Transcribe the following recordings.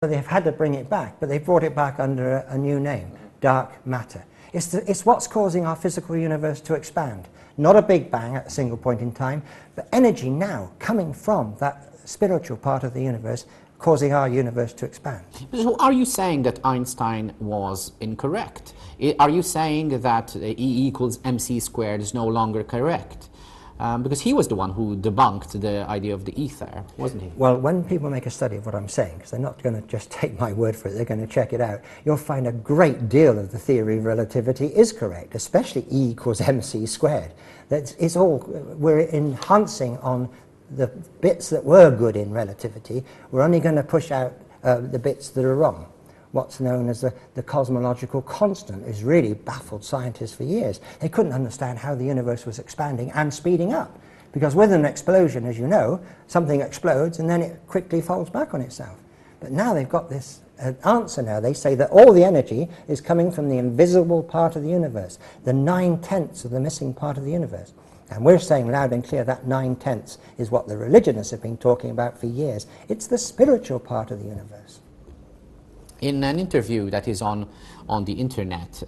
So they've had to bring it back, but they brought it back under a new name, dark matter. It's what's causing our physical universe to expand. Not a big bang at a single point in time, but energy now coming from that spiritual part of the universe causing our universe to expand. So are you saying that Einstein was incorrect? Are you saying that E equals mc squared is no longer correct? Because he was the one who debunked the idea of the ether, wasn't he? Well, when people make a study of what I'm saying, because they're not going to just take my word for it, they're going to check it out, you'll find a great deal of the theory of relativity is correct, especially E equals mc squared. It's all, we're enhancing on the bits that were good in relativity. We're only going to push out the bits that are wrong. What's known as the cosmological constant has really baffled scientists for years. They couldn't understand how the universe was expanding and speeding up. Because with an explosion, as you know, something explodes and then it quickly folds back on itself. But now they've got this answer now. They say that all the energy is coming from the invisible part of the universe, the 9/10 of the missing part of the universe. And we're saying loud and clear that 9/10 is what the religionists have been talking about for years. It's the spiritual part of the universe. In an interview that is on the internet,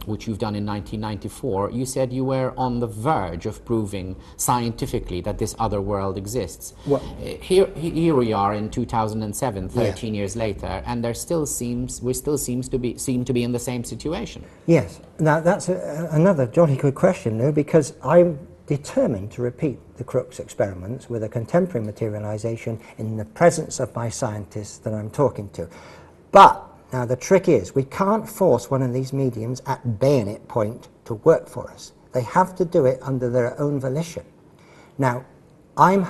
which you've done in 1994, you said you were on the verge of proving scientifically that this other world exists. Well, here we are in 2007, 13 years later, and we still seem to be in the same situation. Yes. Now that's another jolly good question, Lou, because I'm determined to repeat the Crookes experiments with a contemporary materialization in the presence of my scientists that I'm talking to. But now the trick is, we can't force one of these mediums at bayonet point to work for us. They have to do it under their own volition. Now, I'm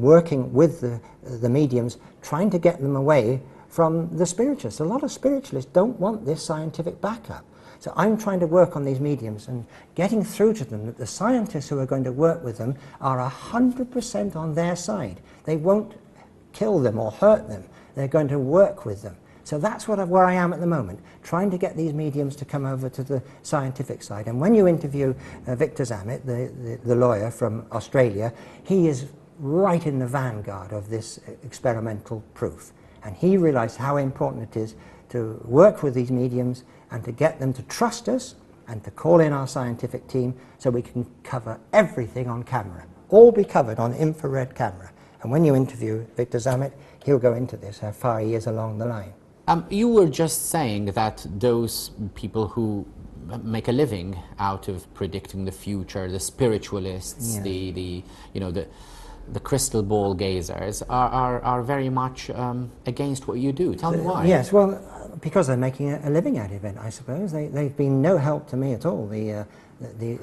working with the mediums, trying to get them away from the spiritualists. A lot of spiritualists don't want this scientific backup. So I'm trying to work on these mediums and getting through to them that the scientists who are going to work with them are 100% on their side. They won't kill them or hurt them. They're going to work with them. So that's where I am at the moment, trying to get these mediums to come over to the scientific side. And when you interview Victor Zammit, the lawyer from Australia, he is right in the vanguard of this experimental proof. And he realized how important it is to work with these mediums and to get them to trust us and to call in our scientific team so we can cover everything on camera. All be covered on infrared camera. And when you interview Victor Zammit, he'll go into this, how far he is along the line. You were just saying that those people who make a living out of predicting the future, the spiritualists, yeah, the crystal ball gazers, are very much against what you do. Tell me why. Yes, well, because they're making a living out of it, I suppose. They've been no help to me at all, the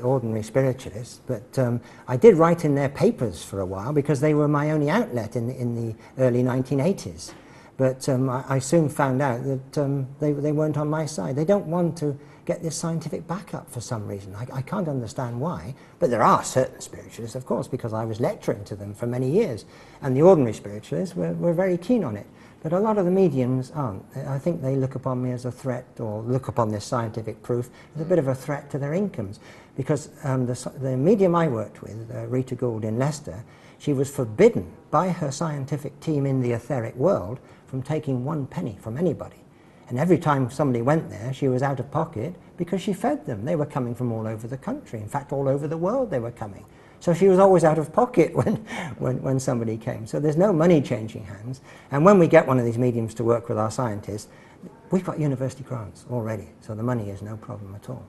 ordinary spiritualists. But I did write in their papers for a while because they were my only outlet in the early 1980s. But I soon found out that they weren't on my side. They don't want to get this scientific backup for some reason. I can't understand why. But there are certain spiritualists, of course, because I was lecturing to them for many years. And the ordinary spiritualists were very keen on it. But a lot of the mediums aren't. I think they look upon me as a threat, or look upon this scientific proof as a bit of a threat to their incomes. Because the medium I worked with, Rita Gould in Leicester, she was forbidden by her scientific team in the etheric world from taking 1 penny from anybody. And every time somebody went there, she was out of pocket because she fed them. They were coming from all over the country. In fact, all over the world they were coming. So she was always out of pocket when somebody came. So there's no money changing hands. And when we get one of these mediums to work with our scientists, we've got university grants already. So the money is no problem at all.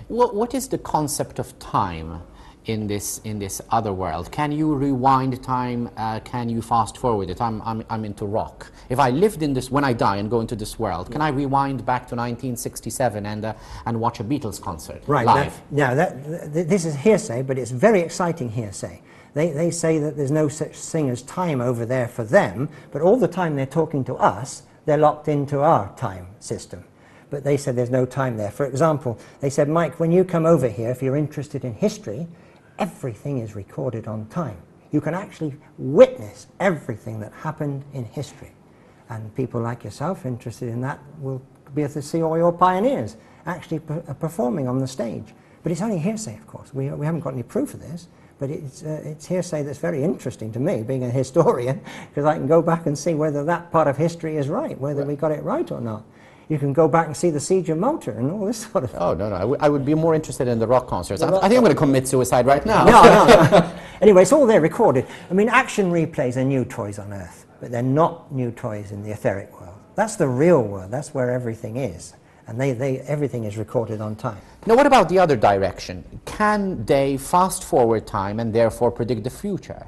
What is the concept of time in this other world? Can you rewind time? Can you fast forward it? I'm into rock. If I lived in this, when I die and go into this world, can I rewind back to 1967 and watch a Beatles concert live? This is hearsay, but it's very exciting hearsay. They say that there's no such thing as time over there for them, but all the time they're talking to us, they're locked into our time system. But they said there's no time there. For example, they said, Mike, when you come over here, if you're interested in history, everything is recorded on time. You can actually witness everything that happened in history. And people like yourself interested in that will be able to see all your pioneers actually performing on the stage. But it's only hearsay, of course. We haven't got any proof of this. But it's hearsay that's very interesting to me, being a historian, because I can go back and see whether that part of history is right, whether we got it right or not. You can go back and see the Siege of Malta and all this sort of thing. Oh, no. I would be more interested in the rock concerts. I think I'm going to commit suicide right now. No. Anyway, it's all there recorded. I mean, action replays are new toys on Earth, but they're not new toys in the etheric world. That's the real world. That's where everything is. And everything is recorded on time. Now, what about the other direction? Can they fast forward time and therefore predict the future?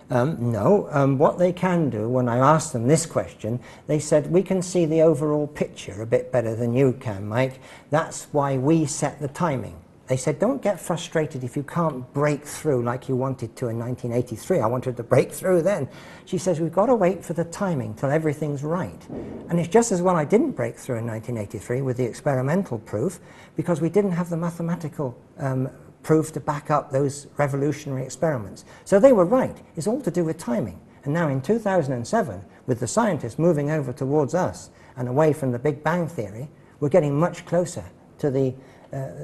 No. What they can do, when I asked them this question, they said, we can see the overall picture a bit better than you can, Mike. That's why we set the timing. They said, don't get frustrated if you can't break through like you wanted to in 1983. I wanted to break through then. She says, we've got to wait for the timing till everything's right. And it's just as well I didn't break through in 1983 with the experimental proof, because we didn't have the mathematical proof to back up those revolutionary experiments. So they were right. It's all to do with timing. And now in 2007, with the scientists moving over towards us and away from the Big Bang Theory, we're getting much closer to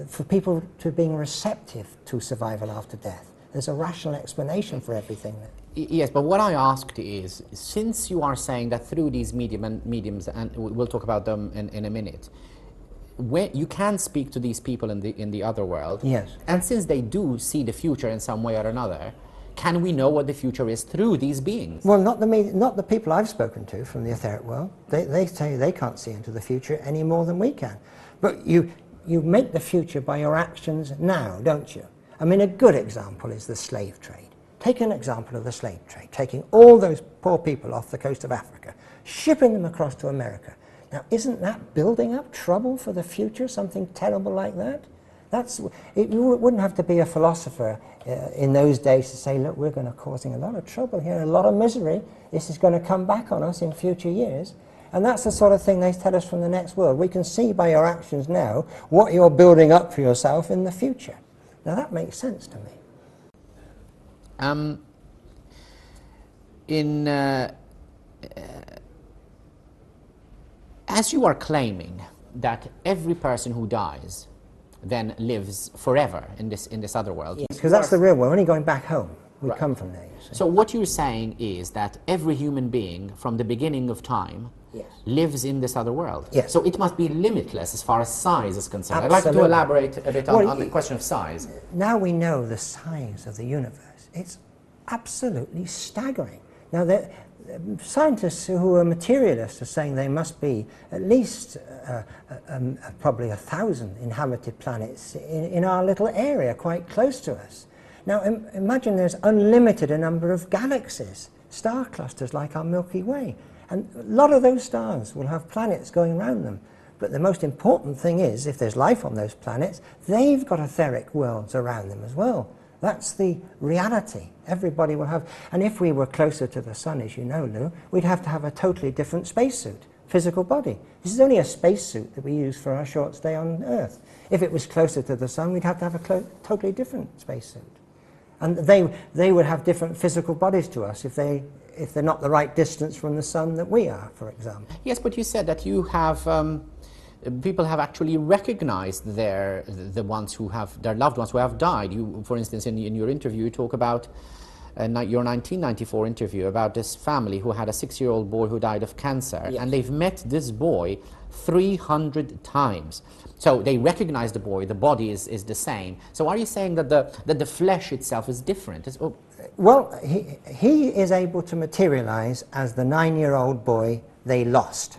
for people to being receptive to survival after death. There's a rational explanation for everything. Yes, but what I asked is, since you are saying that through these mediums, and we'll talk about them in a minute, when you can speak to these people in the other world, yes, and since they do see the future in some way or another, can we know what the future is through these beings? Well, not the people I've spoken to from the etheric world. They say they can't see into the future any more than we can. But you make the future by your actions now, don't you? I mean, a good example is the slave trade. Take an example of the slave trade, taking all those poor people off the coast of Africa, shipping them across to America. Now, isn't that building up trouble for the future, something terrible like that? You wouldn't have to be a philosopher in those days to say, look, we're going to causing a lot of trouble here, a lot of misery. This is going to come back on us in future years. And that's the sort of thing they tell us from the next world. We can see by your actions now what you're building up for yourself in the future. Now that makes sense to me. As you are claiming that every person who dies then lives forever in this other world. Yes, because that's the real world. We're only going back home. We come from there, you see. So what you're saying is that every human being from the beginning of time lives in this other world. Yes. So it must be limitless as far as size is concerned. Absolutely. I'd like to elaborate a bit on the question of size. Now we know the size of the universe. It's absolutely staggering. Now, scientists who are materialists are saying there must be at least probably 1,000 inhabited planets in our little area quite close to us. Now, imagine there's unlimited a number of galaxies, star clusters like our Milky Way. And a lot of those stars will have planets going around them. But the most important thing is, if there's life on those planets, they've got etheric worlds around them as well. That's the reality. Everybody will have. And if we were closer to the sun, as you know, Lou, we'd have to have a totally different spacesuit, physical body. This is only a spacesuit that we use for our short stay on Earth. If it was closer to the sun, we'd have to have a totally different spacesuit. And they would have different physical bodies to us if they're not the right distance from the sun that we are, for example. Yes, but you said that you have people have actually recognized the ones who have their loved ones who have died. You, for instance, in your interview, you talk about your 1994 interview about this family who had a 6-year-old boy who died of cancer, yes. and they've met this boy 300 times. So they recognize the boy, the body is the same. So are you saying that the flesh itself is different? Well, he is able to materialize as the 9-year-old boy they lost.